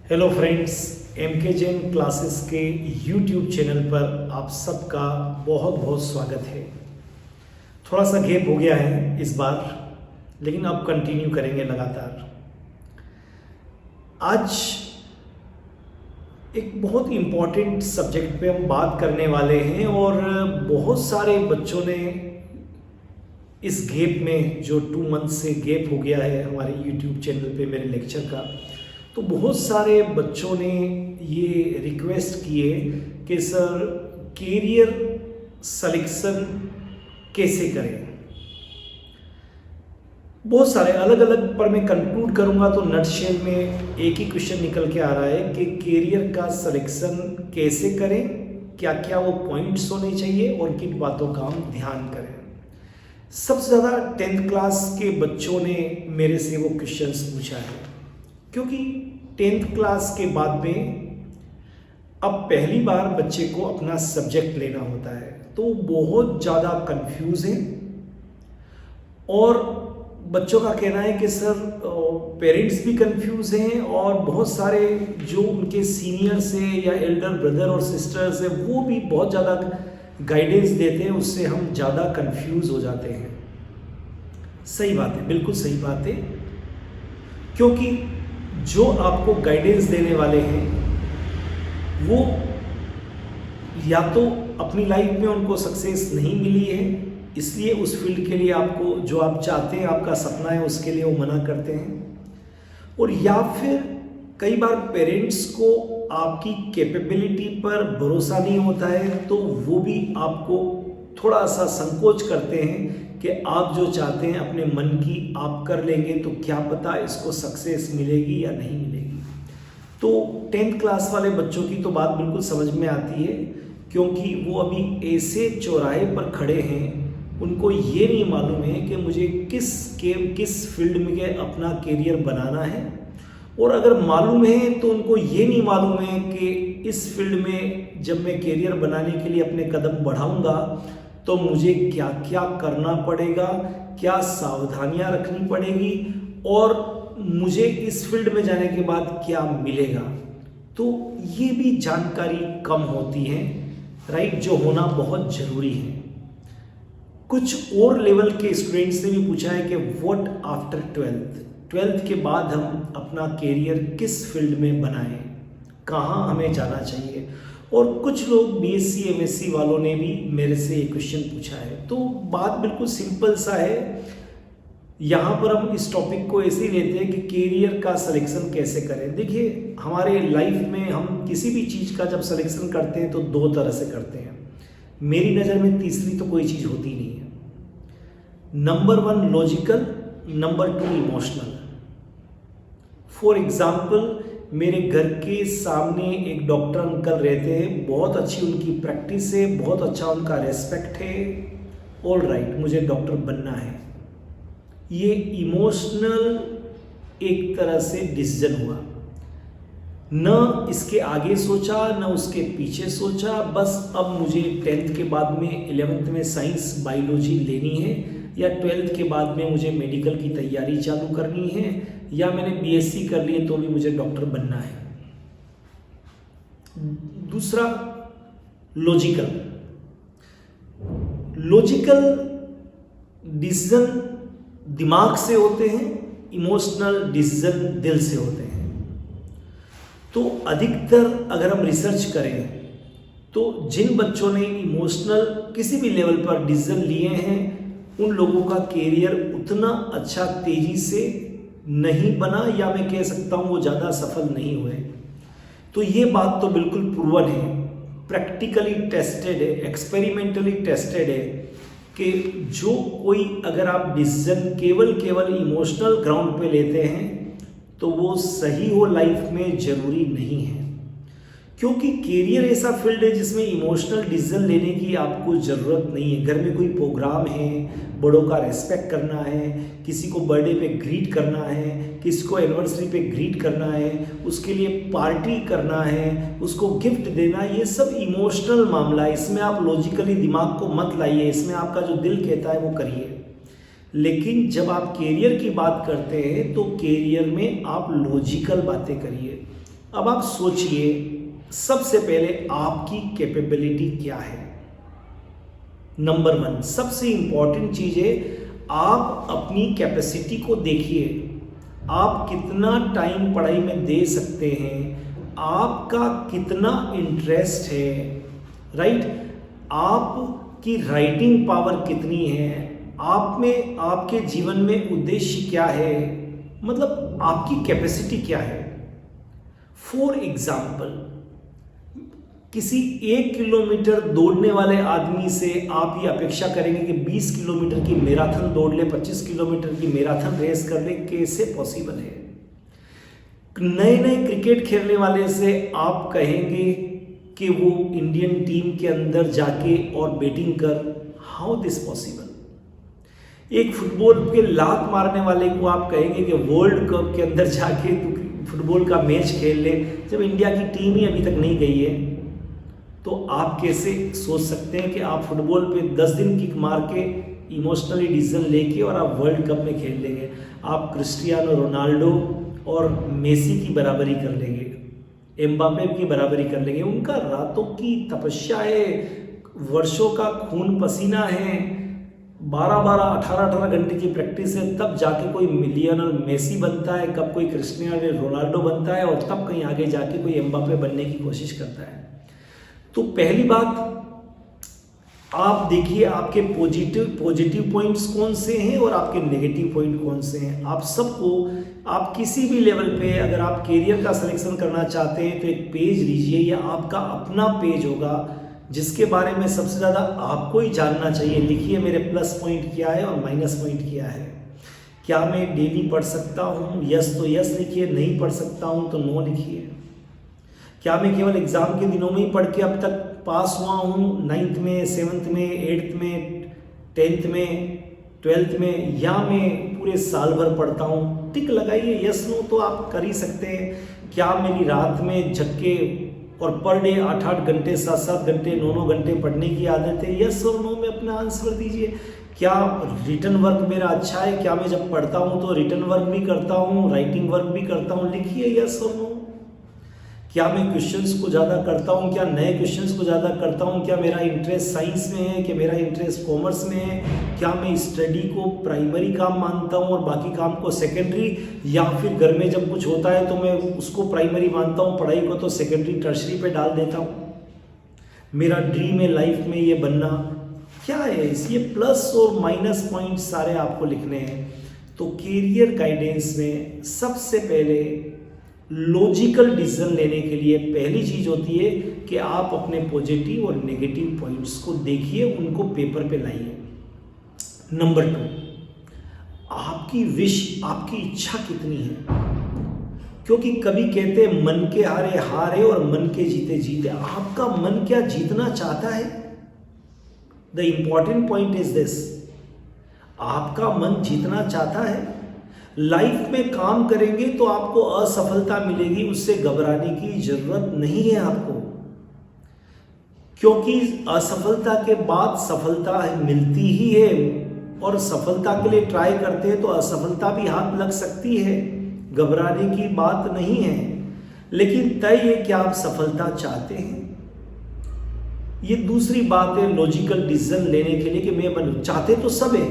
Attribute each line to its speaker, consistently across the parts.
Speaker 1: Hello friends, MK Jain classes के YouTube channel पर आप सबका बहुत बहुत स्वागत है। थोड़ा सा गैप हो गया है इस बार, लेकिन अब कंटिन्यू करेंगे लगातार। आज एक बहुत इम्पॉर्टेंट सब्जेक्ट पे हम बात करने वाले हैं और बहुत सारे बच्चों ने इस गैप में, जो 2 मंथ से गैप हो गया है हमारे यूट्यूब चैनल पे मेरे लेक्चर का, तो बहुत सारे बच्चों ने ये रिक्वेस्ट किए कि सर कैरियर सिलेक्शन कैसे करें। बहुत सारे अलग अलग, पर मैं कंक्लूड करूंगा तो नटशेल में एक ही क्वेश्चन निकल के आ रहा है कि कैरियर का सिलेक्शन कैसे करें, क्या क्या वो पॉइंट्स होने चाहिए और किन बातों का हम ध्यान करें। सबसे ज़्यादा 10th क्लास के बच्चों ने मेरे से वो क्वेश्चंस पूछा है, क्योंकि 10th क्लास के बाद में अब पहली बार बच्चे को अपना सब्जेक्ट लेना होता है, तो बहुत ज़्यादा कंफ्यूज है। और बच्चों का कहना है कि सर पेरेंट्स भी कंफ्यूज हैं और बहुत सारे जो उनके सीनियर्स हैं या एल्डर ब्रदर और सिस्टर्स हैं वो भी बहुत ज़्यादा गाइडेंस देते हैं, उससे हम ज़्यादा कंफ्यूज हो जाते हैं। सही बात है, बिल्कुल सही बात है, क्योंकि जो आपको गाइडेंस देने वाले हैं वो या तो अपनी लाइफ में उनको सक्सेस नहीं मिली है, इसलिए उस फील्ड के लिए आपको जो आप चाहते हैं, आपका सपना है, उसके लिए वो मना करते हैं। और या फिर कई बार पेरेंट्स को आपकी कैपेबिलिटी पर भरोसा नहीं होता है, तो वो भी आपको थोड़ा सा संकोच करते हैं कि आप जो चाहते हैं अपने मन की आप कर लेंगे, तो क्या पता इसको सक्सेस मिलेगी या नहीं मिलेगी। तो 10th क्लास वाले बच्चों की तो बात बिल्कुल समझ में आती है, क्योंकि वो अभी ऐसे चौराहे पर खड़े हैं, उनको ये नहीं मालूम है कि मुझे किस फील्ड में अपना कैरियर बनाना है। और अगर मालूम है तो उनको ये नहीं मालूम है कि इस फील्ड में जब मैं कैरियर बनाने के लिए अपने कदम बढ़ाऊंगा तो मुझे क्या क्या करना पड़ेगा, क्या सावधानियां रखनी पड़ेगी और मुझे इस फील्ड में जाने के बाद क्या मिलेगा। तो ये भी जानकारी कम होती है, राइट, जो होना बहुत ज़रूरी है। कुछ और लेवल के स्टूडेंट्स ने भी पूछा है कि व्हाट आफ्टर 12th के बाद हम अपना कैरियर किस फील्ड में बनाएं, कहाँ हमें जाना चाहिए। और कुछ लोग बीएससी एमएससी वालों ने भी मेरे से ये क्वेश्चन पूछा है। तो बात बिल्कुल सिंपल सा है, यहाँ पर हम इस टॉपिक को ऐसे ही लेते हैं कि कैरियर का सिलेक्शन कैसे करें। देखिए, हमारे लाइफ में हम किसी भी चीज़ का जब सिलेक्शन करते हैं तो 2 तरह से करते हैं। मेरी नज़र में तीसरी तो कोई चीज़ होती नहीं है। Number 1 logical, number 2 emotional. For example, मेरे घर के सामने एक डॉक्टर अंकल रहते हैं, बहुत अच्छी उनकी प्रैक्टिस है, बहुत अच्छा उनका रेस्पेक्ट है, ऑल राइट, मुझे डॉक्टर बनना है। ये इमोशनल एक तरह से डिसीजन हुआ, न इसके आगे सोचा न उसके पीछे सोचा, बस अब मुझे 10th के बाद में 11th में साइंस बायोलॉजी लेनी है, या 12th के बाद में मुझे मेडिकल की तैयारी चालू करनी है, या मैंने बीएससी कर ली तो भी मुझे डॉक्टर बनना है। दूसरा लॉजिकल डिसीजन दिमाग से होते हैं, इमोशनल डिसीजन दिल से होते हैं। तो अधिकतर अगर हम रिसर्च करें तो जिन बच्चों ने इमोशनल किसी भी लेवल पर डिसीजन लिए हैं, उन लोगों का कैरियर उतना अच्छा तेजी से नहीं बना, या मैं कह सकता हूँ वो ज़्यादा सफल नहीं हुए। तो ये बात तो बिल्कुल प्रूवन है, प्रैक्टिकली टेस्टेड है, एक्सपेरिमेंटली टेस्टेड है कि जो कोई अगर आप डिसीजन केवल इमोशनल ग्राउंड पे लेते हैं तो वो सही हो लाइफ में ज़रूरी नहीं है। क्योंकि कैरियर ऐसा फील्ड है जिसमें इमोशनल डिसीजन लेने की आपको ज़रूरत नहीं है। घर में कोई प्रोग्राम है, बड़ों का रेस्पेक्ट करना है, किसी को बर्थडे पे ग्रीट करना है, किसी को एनिवर्सरी पे ग्रीट करना है, उसके लिए पार्टी करना है, उसको गिफ्ट देना, ये सब इमोशनल मामला है। इसमें आप लॉजिकली दिमाग को मत लाइए, इसमें आपका जो दिल कहता है वो करिए। लेकिन जब आप कैरियर की बात करते हैं तो कैरियर में आप लॉजिकल बातें करिए। अब आप सोचिए, सबसे पहले आपकी कैपेबिलिटी क्या है। नंबर 1 सबसे इंपॉर्टेंट चीज है, आप अपनी कैपेसिटी को देखिए। आप कितना टाइम पढ़ाई में दे सकते हैं, आपका कितना इंटरेस्ट है, राइट। आपकी राइटिंग पावर कितनी है, आप में, आपके जीवन में उद्देश्य क्या है, मतलब आपकी कैपेसिटी क्या है। फॉर एग्जाम्पल, किसी 1 किलोमीटर दौड़ने वाले आदमी से आप ये अपेक्षा करेंगे कि 20 किलोमीटर की मैराथन दौड़ ले, 25 किलोमीटर की मैराथन रेस कर ले, कैसे पॉसिबल है। नए नए क्रिकेट खेलने वाले से आप कहेंगे कि वो इंडियन टीम के अंदर जाके और बैटिंग कर, हाउ दिस पॉसिबल। एक फुटबॉल के लात मारने वाले को आप कहेंगे कि वर्ल्ड कप के अंदर जाके फुटबॉल का मैच खेल ले, जब इंडिया की टीम ही अभी तक नहीं गई है। तो आप कैसे सोच सकते हैं कि आप फुटबॉल पे 10 दिन किक मार के इमोशनली डिसीजन लेके और आप वर्ल्ड कप में खेल लेंगे। आप क्रिस्टियानो रोनाल्डो और मेसी की बराबरी कर लेंगे, एम्बापे की बराबरी कर लेंगे। उनका रातों की तपस्या है, वर्षों का खून पसीना है, 12-12, 18-18 घंटे की प्रैक्टिस है, तब जाके कोई मिलियनर मेसी बनता है, कब कोई क्रिस्टियानो रोनाल्डो बनता है, और तब कहीं आगे जाके कोई एम्बापे बनने की कोशिश करता है। तो पहली बात आप देखिए, आपके पॉजिटिव पॉइंट्स कौन से हैं और आपके नेगेटिव पॉइंट कौन से हैं। आप सबको, आप किसी भी लेवल पे अगर आप कैरियर का सिलेक्शन करना चाहते हैं तो एक पेज लीजिए, या आपका अपना पेज होगा जिसके बारे में सबसे ज़्यादा आपको ही जानना चाहिए। लिखिए मेरे प्लस पॉइंट क्या है और माइनस पॉइंट क्या है। क्या मैं डेली पढ़ सकता हूँ, यस तो यस लिखिए, नहीं पढ़ सकता हूँ तो नो लिखिए। क्या मैं केवल एग्ज़ाम के दिनों में ही पढ़ के अब तक पास हुआ हूँ, 9th में, 7th में, 8th में, 10th में, 12th में, या मैं पूरे साल भर पढ़ता हूँ। टिक लगाइए, यस नो तो आप कर ही सकते हैं। क्या मेरी रात में झक्के और पर डे 8-8 घंटे, 7-7 घंटे, 9-9 घंटे पढ़ने की आदत है, यस और नो में अपना आंसर दीजिए। क्या रिटन वर्क मेरा अच्छा है, क्या मैं जब पढ़ता हूँ तो रिटन वर्क भी करता हूँ, राइटिंग वर्क भी करता हूँ, लिखिए यस और नो। क्या मैं क्वेश्चंस को ज़्यादा करता हूँ, क्या नए क्वेश्चंस को ज़्यादा करता हूँ, क्या मेरा इंटरेस्ट साइंस में है, क्या मेरा इंटरेस्ट कॉमर्स में है, क्या मैं स्टडी को प्राइमरी काम मानता हूँ और बाकी काम को सेकेंडरी, या फिर घर में जब कुछ होता है तो मैं उसको प्राइमरी मानता हूँ, पढ़ाई को तो सेकेंडरी टर्शरी पे डाल देता हूँ। मेरा ड्रीम है लाइफ में ये बनना, क्या है ये प्लस और माइनस पॉइंट सारे आपको लिखने हैं। तो कैरियर गाइडेंस में सबसे पहले लॉजिकल डिसीजन लेने के लिए पहली चीज होती है कि आप अपने पॉजिटिव और नेगेटिव पॉइंट्स को देखिए, उनको पेपर पे लाइए। नंबर 2, आपकी विश, आपकी इच्छा कितनी है। क्योंकि कभी कहते हैं मन के हारे हारे और मन के जीते जीते। आपका मन क्या जीतना चाहता है? The important point is this, आपका मन जीतना चाहता है। लाइफ में काम करेंगे तो आपको असफलता मिलेगी, उससे घबराने की जरूरत नहीं है आपको, क्योंकि असफलता के बाद सफलता मिलती ही है, और सफलता के लिए ट्राई करते हैं तो असफलता भी हाथ लग सकती है, घबराने की बात नहीं है। लेकिन तय है कि आप सफलता चाहते हैं। ये दूसरी बात है लॉजिकल डिसीजन लेने के लिए कि मैं चाहते तो सब है,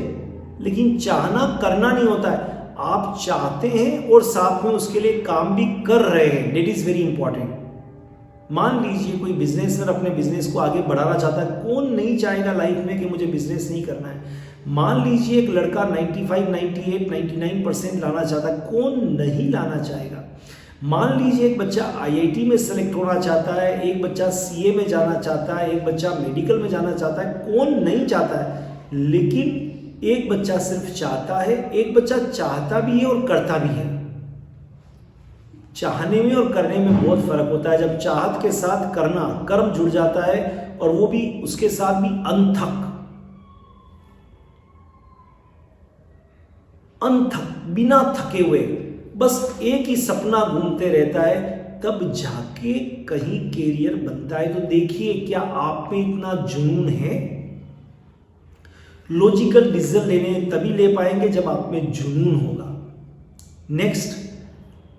Speaker 1: लेकिन चाहना करना नहीं होता है। आप चाहते हैं और साथ में उसके लिए काम भी कर रहे हैं, दैट इज वेरी इंपॉर्टेंट। मान लीजिए कोई बिजनेसमैन अपने बिजनेस को आगे बढ़ाना चाहता है। कौन नहीं चाहेगा लाइफ में कि मुझे बिजनेस नहीं करना है। मान लीजिए एक लड़का 95, 98, 99% लाना चाहता है, कौन नहीं लाना चाहेगा। मान लीजिए एक बच्चा IIT में सेलेक्ट होना चाहता है, एक बच्चा CA में जाना चाहता है, एक बच्चा मेडिकल में जाना चाहता है, कौन नहीं चाहता है। लेकिन एक बच्चा सिर्फ चाहता है, एक बच्चा चाहता भी है और करता भी है। चाहने में और करने में बहुत फर्क होता है। जब चाहत के साथ करना, कर्म जुड़ जाता है, और वो भी उसके साथ भी अनथक बिना थके हुए, बस एक ही सपना घूमते रहता है, तब जाके कहीं कैरियर बनता है। तो देखिए क्या आप में इतना जुनून है। लॉजिकल डिसीजन लेने तभी ले पाएंगे जब आप में जुनून होगा। नेक्स्ट,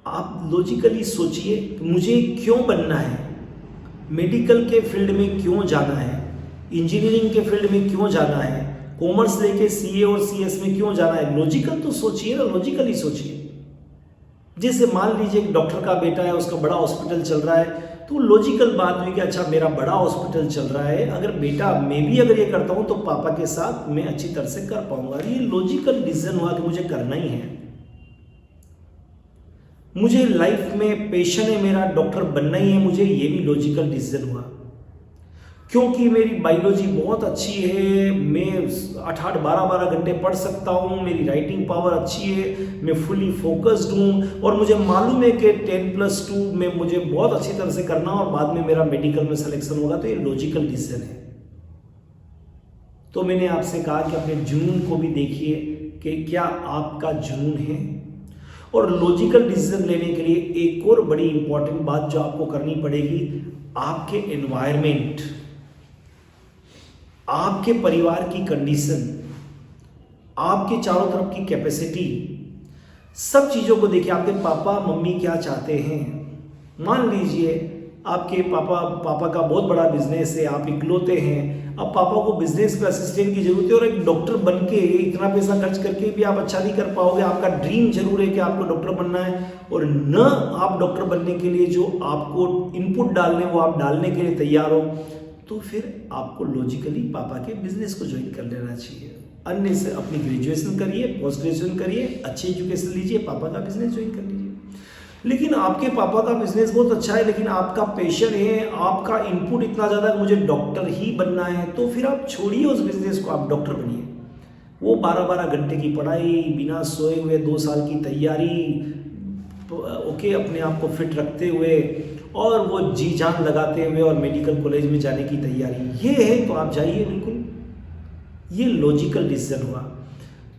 Speaker 1: आप लॉजिकली सोचिए मुझे क्यों बनना है, मेडिकल के फील्ड में क्यों जाना है, इंजीनियरिंग के फील्ड में क्यों जाना है, कॉमर्स लेके सीए और सीएस में क्यों जाना है। लॉजिकल तो सोचिए ना, लॉजिकली सोचिए। जैसे मान लीजिए एक डॉक्टर का बेटा है, उसका बड़ा हॉस्पिटल चल रहा है, तो लॉजिकल बात हुई कि अच्छा मेरा बड़ा हॉस्पिटल चल रहा है, अगर बेटा मैं भी अगर ये करता हूँ तो पापा के साथ मैं अच्छी तरह से कर पाऊंगा। ये लॉजिकल डिसीजन हुआ कि मुझे करना ही है। मुझे लाइफ में पैशन है मेरा, डॉक्टर बनना ही है मुझे, ये भी लॉजिकल डिसीजन हुआ। क्योंकि मेरी बायोलॉजी बहुत अच्छी है, मैं 8-8 12-12 घंटे पढ़ सकता हूँ, मेरी राइटिंग पावर अच्छी है, मैं फुली फोकस्ड हूँ और मुझे मालूम है कि 10+2 में मुझे बहुत अच्छी तरह से करना और बाद में मेरा मेडिकल में सिलेक्शन होगा। तो ये लॉजिकल डिसीजन है। तो मैंने आपसे कहा कि अपने जुनून को भी देखिए कि क्या आपका जुनून है। और लॉजिकल डिसीजन लेने के लिए एक और बड़ी इंपॉर्टेंट बात जो आपको करनी पड़ेगी, आपके एनवायरनमेंट, आपके परिवार की कंडीशन, आपके चारों तरफ की कैपेसिटी, सब चीज़ों को देखिए। आपके पापा मम्मी क्या चाहते हैं। मान लीजिए आपके पापा का बहुत बड़ा बिजनेस है, आप इकलौते हैं, अब पापा को बिजनेस में असिस्टेंट की जरूरत है और एक डॉक्टर बन के इतना पैसा खर्च करके भी आप अच्छा नहीं कर पाओगे। आपका ड्रीम जरूर है कि आपको डॉक्टर बनना है और न आप डॉक्टर बनने के लिए जो आपको इनपुट डालने वो आप डालने के लिए तैयार हो, तो फिर आपको लॉजिकली पापा के बिजनेस को ज्वाइन कर लेना चाहिए। अन्य से अपनी ग्रेजुएशन करिए, पोस्ट ग्रेजुएशन करिए, अच्छी एजुकेशन लीजिए, पापा का बिजनेस ज्वाइन कर लीजिए। लेकिन आपके पापा का बिजनेस बहुत अच्छा है, लेकिन आपका पैशन है, आपका इनपुट इतना ज़्यादा कि मुझे डॉक्टर ही बनना है, तो फिर आप छोड़िए उस बिजनेस को, आप डॉक्टर बनिए। वो 12-12 घंटे की पढ़ाई, बिना सोए हुए 2 साल की तैयारी, ओके, अपने आप को फिट रखते हुए और वो जी जान लगाते हुए और मेडिकल कॉलेज में जाने की तैयारी, ये है तो आप जाइए बिल्कुल। ये लॉजिकल डिसीजन हुआ।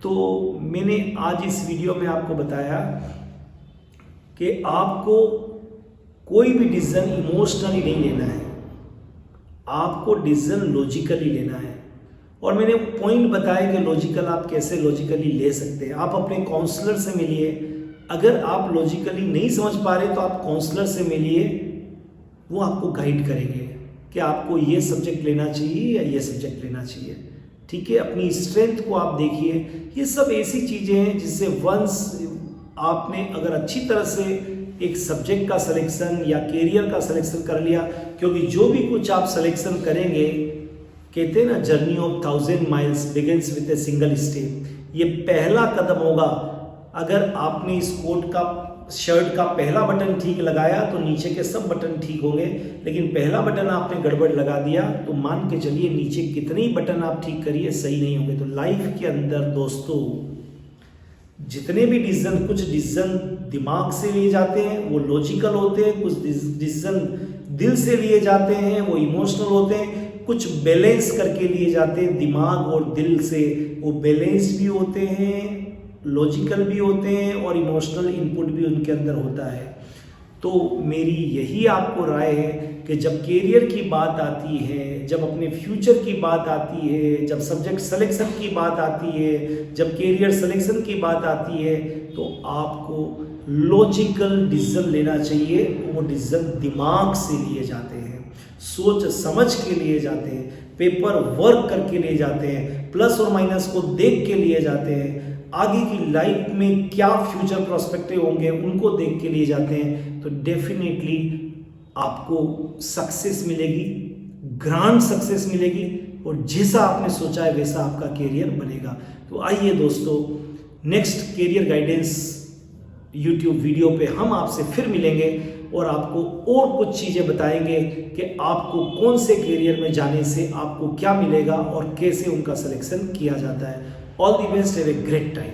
Speaker 1: तो मैंने आज इस वीडियो में आपको बताया कि आपको कोई भी डिसीजन इमोशनली नहीं लेना है, आपको डिसीजन लॉजिकली लेना है। और मैंने पॉइंट बताया कि लॉजिकल आप कैसे लॉजिकली ले सकते हैं। आप अपने काउंसलर से मिलिए, अगर आप लॉजिकली नहीं समझ पा रहे तो आप काउंसलर से मिलिए, वो आपको गाइड करेंगे कि आपको ये सब्जेक्ट लेना चाहिए या ये सब्जेक्ट लेना चाहिए। ठीक है, अपनी स्ट्रेंथ को आप देखिए। ये सब ऐसी चीज़ें हैं जिससे वंस आपने अगर अच्छी तरह से एक सब्जेक्ट का सिलेक्शन या कैरियर का सिलेक्शन कर लिया, क्योंकि जो भी कुछ आप सिलेक्शन करेंगे, कहते हैं ना journey of 1000 miles begins with a single step. ये पहला कदम होगा। अगर आपने इस कोट का शर्ट का पहला बटन ठीक लगाया तो नीचे के सब बटन ठीक होंगे, लेकिन पहला बटन आपने गड़बड़ लगा दिया तो मान के चलिए नीचे कितने ही बटन आप ठीक करिए सही नहीं होंगे। तो लाइफ के अंदर दोस्तों जितने भी डिसीजन, कुछ डिसीजन दिमाग से लिए जाते हैं वो लॉजिकल होते हैं, कुछ डिसीजन दिल से लिए जाते हैं वो इमोशनल होते हैं, कुछ बैलेंस करके लिए जाते हैं दिमाग और दिल से, वो बैलेंस भी होते हैं, लॉजिकल भी होते हैं और इमोशनल इनपुट भी उनके अंदर होता है। तो मेरी यही आपको राय है कि जब कैरियर की बात आती है, जब अपने फ्यूचर की बात आती है, जब सब्जेक्ट सिलेक्शन की बात आती है, जब कैरियर सिलेक्शन की बात आती है, तो आपको लॉजिकल डिसीजन लेना चाहिए। वो डिसीजन दिमाग से लिए जाते हैं, सोच समझ के लिए जाते हैं, पेपर वर्क करके लिए जाते हैं, प्लस और माइनस को देख के लिए जाते हैं, आगे की लाइफ में क्या फ्यूचर प्रोस्पेक्टिव होंगे उनको देख के लिए जाते हैं। तो डेफिनेटली आपको सक्सेस मिलेगी, ग्रांड सक्सेस मिलेगी और जैसा आपने सोचा है वैसा आपका कैरियर बनेगा। तो आइए दोस्तों, next career guidance YouTube video पे हम आपसे फिर मिलेंगे और आपको और कुछ चीज़ें बताएंगे कि आपको कौन से कैरियर में जाने से आपको क्या मिलेगा और कैसे उनका सिलेक्शन किया जाता है। All the best, have a great time.